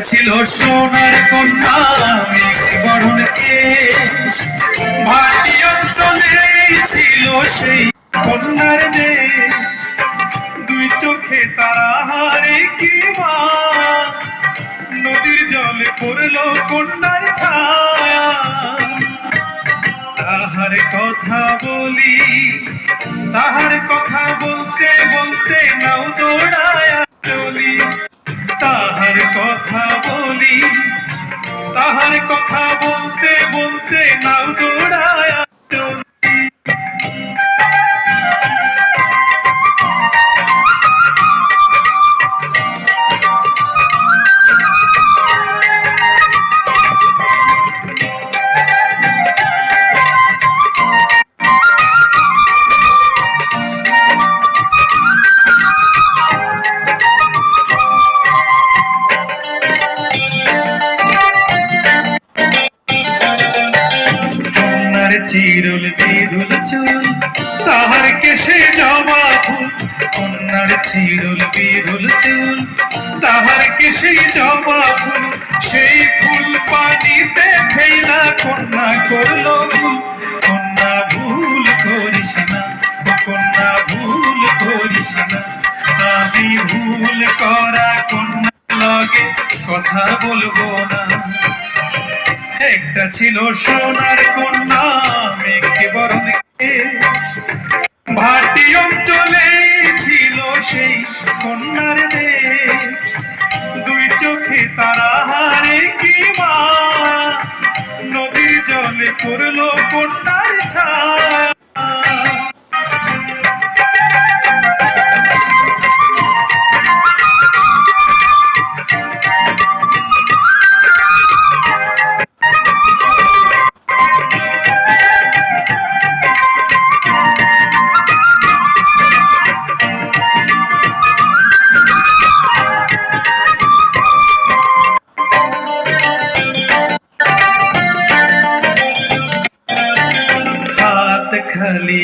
ছিল সোনার কন্যা মেঘ বরণ কেশ, ভাটি অঞ্চলে ছিল সেই কন্যার দেশ। দুই চোখে তারা হারে কি মা, নদীর জলে পড়লো কন্যার ছায়া। তাহার কথা বলি, তাহার কথা বলতে বলতে নাও দৌড়ায়া চলি। তাহার কথা বলি, তাহার কথা বলতে বলতে নাও দৌড়ায়া চলি। চিরুল বিরুল চুল, তাহার কেশে জবা ফুল। কন্যার চিরুল বিরুল চুল, তাহার কেশে জবা ফুল। সেই ফুল পানিতে ফেলা কন্যা করলো ভুল। কন্যা ভুল করিস না, কন্যা ভুল করিস না। আমি ভুল করা কন্যা লগে কথা বলবো না। একটা ছিল সোনার কন্যা মেঘ বরণ কেশ, ভাটি অঞ্চলে ছিল সেই কন্যার দেশ। দুই চোখে তারা হারে কি মা, নদীর জলে পড়লো কন্যার ছায়া। খালি